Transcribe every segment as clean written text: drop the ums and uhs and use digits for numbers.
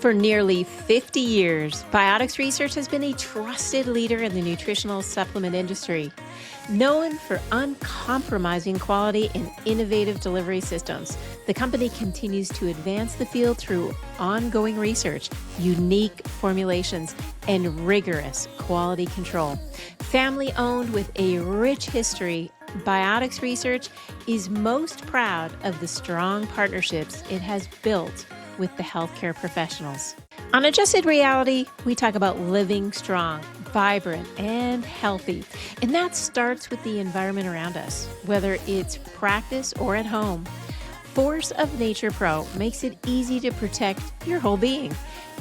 For nearly 50 years, Biotics Research has been a trusted leader in the nutritional supplement industry. Known for uncompromising quality and innovative delivery systems, the company continues to advance the field through ongoing research, unique formulations, and rigorous quality control. Family-owned with a rich history, Biotics Research is most proud of the strong partnerships it has built with the healthcare professionals. On Adjusted Reality, we talk about living strong, vibrant, and healthy. And that starts with the environment around us, whether it's practice or at home. Force of Nature Pro makes it easy to protect your whole being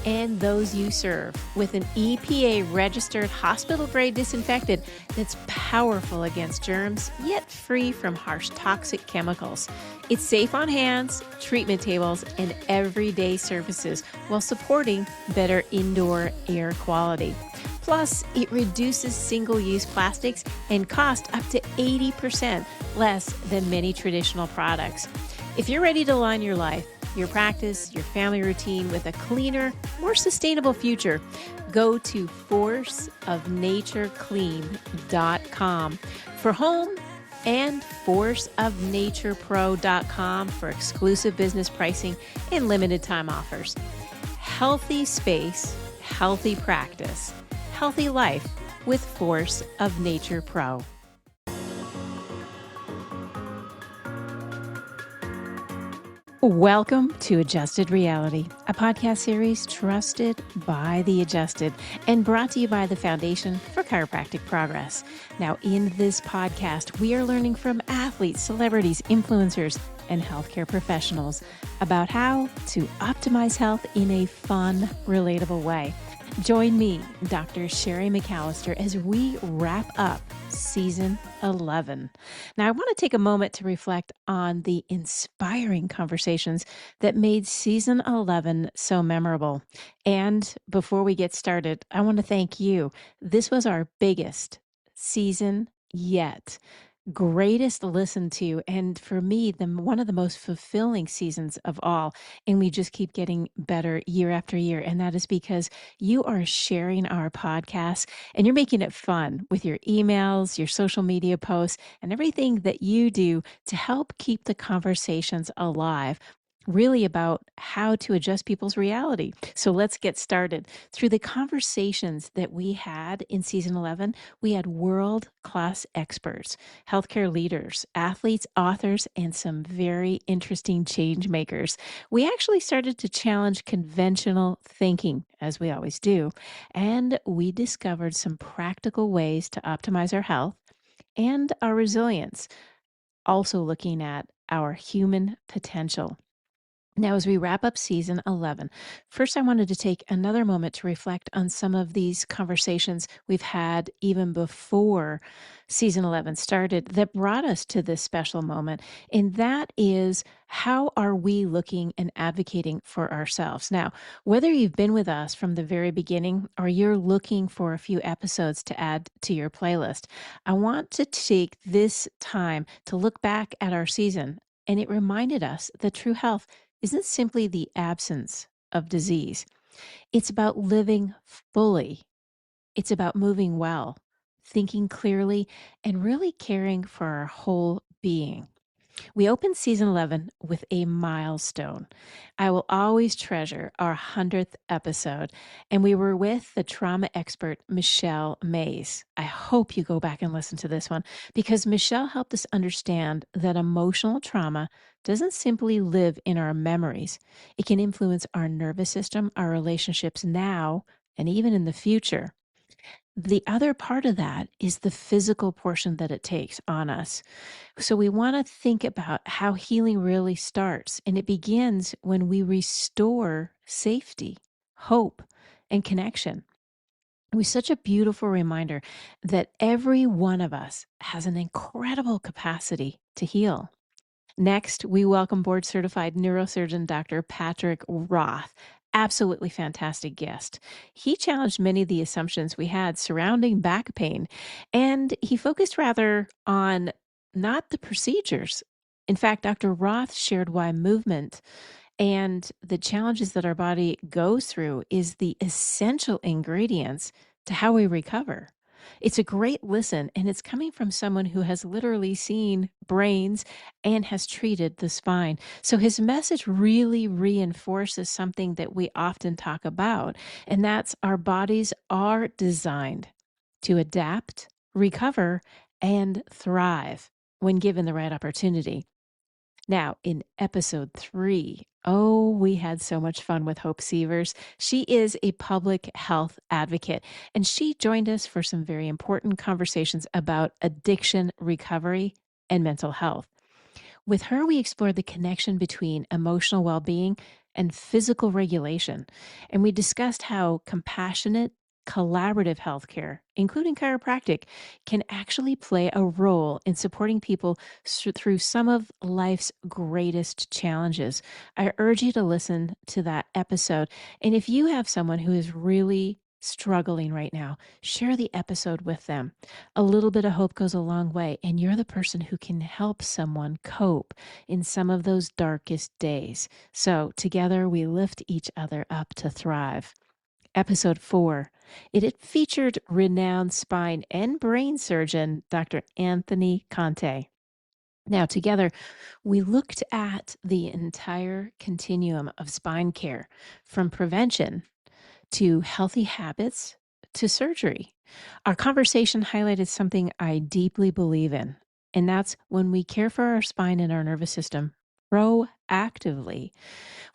and those you serve with an EPA-registered hospital-grade disinfectant that's powerful against germs, yet free from harsh toxic chemicals. It's safe on hands, treatment tables, and everyday surfaces while supporting better indoor air quality. Plus, it reduces single-use plastics and costs up to 80% less than many traditional products. If you're ready to align your life, your practice, your family routine with a cleaner, more sustainable future, go to forceofnatureclean.com for home and forceofnaturepro.com for exclusive business pricing and limited time offers. Healthy space, healthy practice, healthy life with Force of Nature Pro. Welcome to Adjusted Reality, a podcast series trusted by the adjusted and brought to you by the Foundation for Chiropractic Progress. Now, in this podcast, we are learning from athletes, celebrities, influencers, and healthcare professionals about how to optimize health in a fun, relatable way. Join me, Dr. Sherry McAllister, as we wrap up Season 11. Now, I want to take a moment to reflect on the inspiring conversations that made Season 11 so memorable. And before we get started, I want to thank you. This was our biggest season yet. Greatest listen to, and for me, one of the most fulfilling seasons of all. And we just keep getting better year after year. And that is because you are sharing our podcast and you're making it fun with your emails, your social media posts, and everything that you do to help keep the conversations alive. Really about how to adjust people's reality. So let's get started. Through the conversations that we had in Season 11, we had world-class experts, healthcare leaders, athletes, authors, and some very interesting change makers. We actually started to challenge conventional thinking, as we always do, and we discovered some practical ways to optimize our health and our resilience, also looking at our human potential. Now, as we wrap up Season 11, first I wanted to take another moment to reflect on some of these conversations we've had even before Season 11 started that brought us to this special moment, and that is, how are we looking and advocating for ourselves? Now, whether you've been with us from the very beginning or you're looking for a few episodes to add to your playlist, I want to take this time to look back at our season, and it reminded us that true health isn't simply the absence of disease. It's about living fully. It's about moving well, thinking clearly, and really caring for our whole being. We opened Season 11 with a milestone. I will always treasure our 100th episode, and we were with the trauma expert, Michelle Mays. I hope you go back and listen to this one, because Michelle helped us understand that emotional trauma doesn't simply live in our memories. It can influence our nervous system, our relationships now, and even in the future. The other part of that is the physical portion that it takes on us. So we want to think about how healing really starts, and it begins when we restore safety, hope, and connection. It was such a beautiful reminder that every one of us has an incredible capacity to heal. Next, we welcome board-certified neurosurgeon Dr. Patrick Roth. Absolutely fantastic guest. He challenged many of the assumptions we had surrounding back pain, and he focused rather on not the procedures. In fact, Dr. Roth shared why movement And the challenges that our body goes through is the essential ingredients to how we recover. It's a great listen, and it's coming from someone who has literally seen brains and has treated the spine. So his message really reinforces something that we often talk about, and that's our bodies are designed to adapt, recover, and thrive when given the right opportunity. Now, in episode 3, oh, we had so much fun with Hope Sievers. She is a public health advocate, and she joined us for some very important conversations about addiction recovery and mental health. With her, we explored the connection between emotional well being and physical regulation. And we discussed how compassionate, collaborative healthcare, including chiropractic, can actually play a role in supporting people through some of life's greatest challenges. I urge you to listen to that episode. And if you have someone who is really struggling right now, share the episode with them. A little bit of hope goes a long way, and you're the person who can help someone cope in some of those darkest days. So together we lift each other up to thrive. Episode 4, it had featured renowned spine and brain surgeon Dr. Anthony Conte. Now, together, we looked at the entire continuum of spine care, from prevention to healthy habits to surgery. Our conversation highlighted something I deeply believe in, and that's when we care for our spine and our nervous system proactively,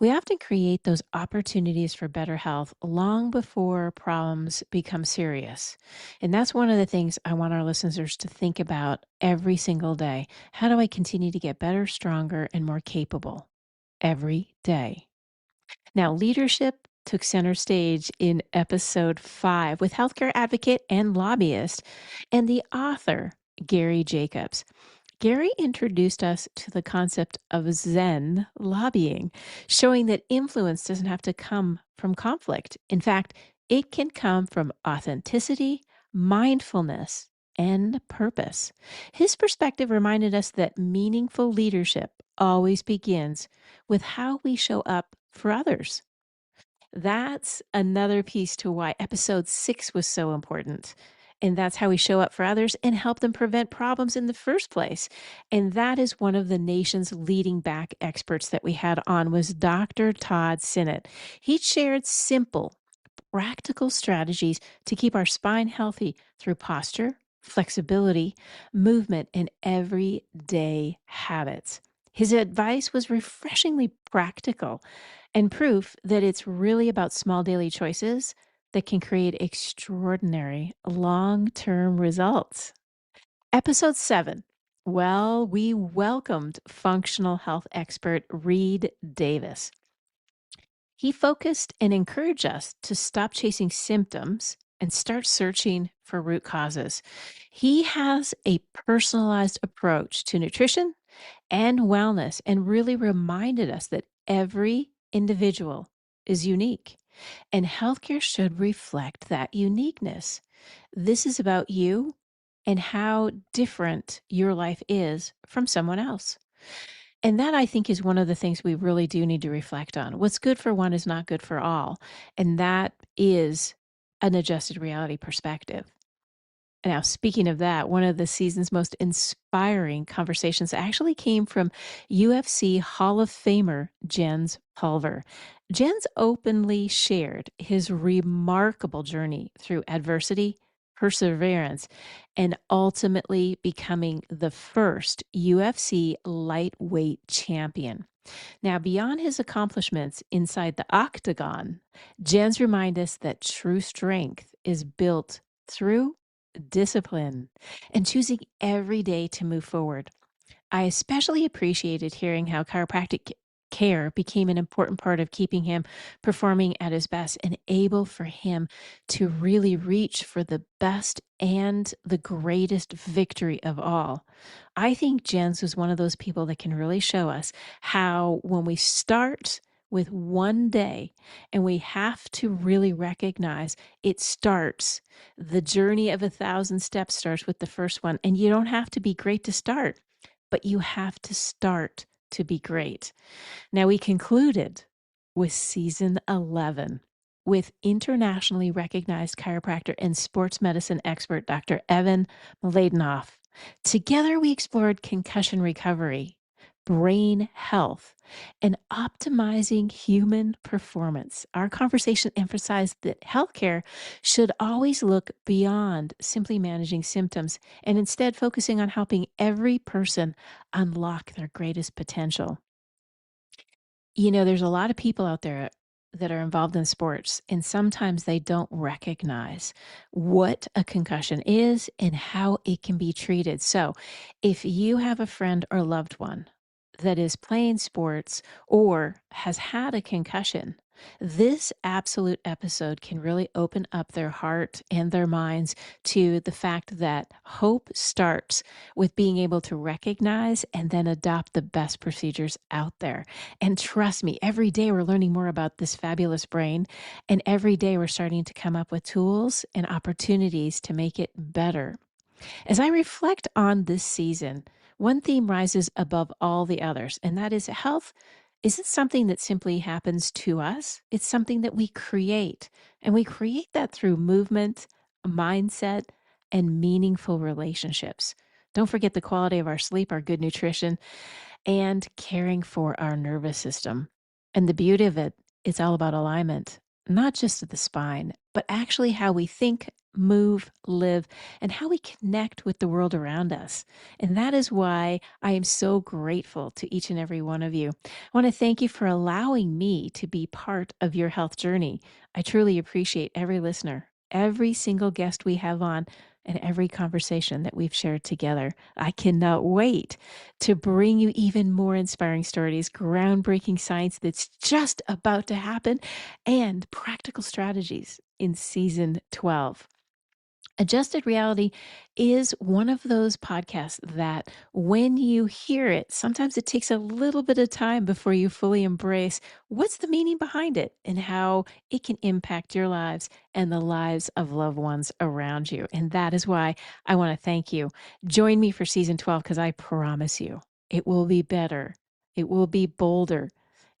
we often create those opportunities for better health long before problems become serious. And that's one of the things I want our listeners to think about every single day. How do I continue to get better, stronger, and more capable every day? Now, leadership took center stage in episode 5 with healthcare advocate and lobbyist and the author, Gary Jacobs. Gary introduced us to the concept of Zen lobbying, showing that influence doesn't have to come from conflict. In fact, it can come from authenticity, mindfulness, and purpose. His perspective reminded us that meaningful leadership always begins with how we show up for others. That's another piece to why episode 6 was so important. And that's how we show up for others and help them prevent problems in the first place. And that is one of the nation's leading back experts that we had on was Dr. Todd Sinett. He shared simple, practical strategies to keep our spine healthy through posture, flexibility, movement, and everyday habits. His advice was refreshingly practical and proof that it's really about small daily choices that can create extraordinary long term results. Episode 7. Well, we welcomed functional health expert Reed Davis. He focused and encouraged us to stop chasing symptoms and start searching for root causes. He has a personalized approach to nutrition and wellness and really reminded us that every individual is unique and healthcare should reflect that uniqueness. This is about you and how different your life is from someone else. And that I think is one of the things we really do need to reflect on. What's good for one is not good for all. And that is an adjusted reality perspective. Now, speaking of that, one of the season's most inspiring conversations actually came from UFC Hall of Famer Jens Pulver. Jens openly shared his remarkable journey through adversity, perseverance, and ultimately becoming the first UFC lightweight champion. Now, beyond his accomplishments inside the octagon, Jens reminds us that true strength is built through discipline and choosing every day to move forward. I especially appreciated hearing how chiropractic care became an important part of keeping him performing at his best and able for him to really reach for the best and the greatest victory of all. I think Jens was one of those people that can really show us how when we start with one day and we have to really recognize it starts, the journey of 1,000 steps starts with the first one. And you don't have to be great to start, but you have to start to be great. Now, we concluded with season 11 with internationally recognized chiropractor and sports medicine expert, Dr. Mladenoff. Together, we explored concussion recovery, brain health, and optimizing human performance. Our conversation emphasized that healthcare should always look beyond simply managing symptoms and instead focusing on helping every person unlock their greatest potential. There's a lot of people out there that are involved in sports, and sometimes they don't recognize what a concussion is and how it can be treated. So, if you have a friend or loved one that is playing sports or has had a concussion, this absolute episode can really open up their heart and their minds to the fact that hope starts with being able to recognize and then adopt the best procedures out there. And trust me, every day we're learning more about this fabulous brain, and every day we're starting to come up with tools and opportunities to make it better. As I reflect on this season, one theme rises above all the others, and that is health isn't something that simply happens to us. It's something that we create, and we create that through movement, mindset, and meaningful relationships. Don't forget the quality of our sleep, our good nutrition, and caring for our nervous system. And the beauty of it, it's all about alignment, not just of the spine, but actually how we think, move, live, and how we connect with the world around us. And that is why I am so grateful to each and every one of you. I want to thank you for allowing me to be part of your health journey. I truly appreciate every listener, every single guest we have on, and every conversation that we've shared together. I cannot wait to bring you even more inspiring stories, groundbreaking science that's just about to happen, and practical strategies in season 12. Adjusted Reality is one of those podcasts that when you hear it, sometimes it takes a little bit of time before you fully embrace what's the meaning behind it and how it can impact your lives and the lives of loved ones around you. And that is why I want to thank you. Join me for season 12 because I promise you it will be better, it will be bolder,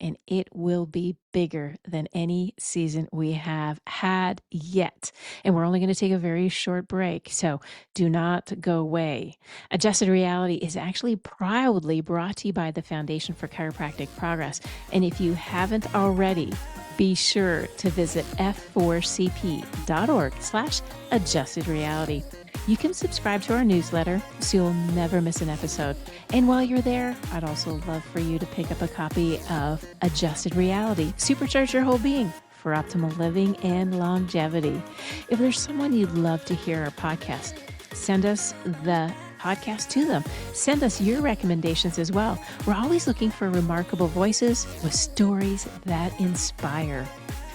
and it will be bigger than any season we have had yet. And we're only going to take a very short break, so do not go away. Adjusted Reality is actually proudly brought to you by the Foundation for Chiropractic Progress. And if you haven't already, be sure to visit f4cp.org/adjusted reality. You can subscribe to our newsletter so you'll never miss an episode. And while you're there, I'd also love for you to pick up a copy of Adjusted Reality, Supercharge Your Whole Being for Optimal Living and Longevity. If there's someone you'd love to hear our podcast, send us the podcast to them. Send us your recommendations as well. We're always looking for remarkable voices with stories that inspire.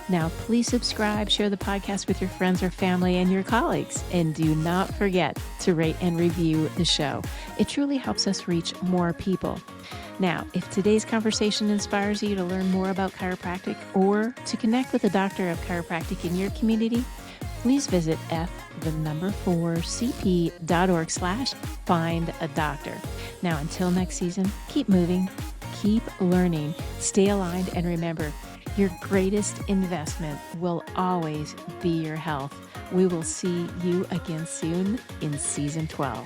Now, please subscribe, share the podcast with your friends or family and your colleagues, and do not forget to rate and review the show. It truly helps us reach more people. Now, if today's conversation inspires you to learn more about chiropractic or to connect with a doctor of chiropractic in your community, please visit f4cp.org/find a doctor. Now, until next season, keep moving, keep learning, stay aligned, and remember, your greatest investment will always be your health. We will see you again soon in season 12.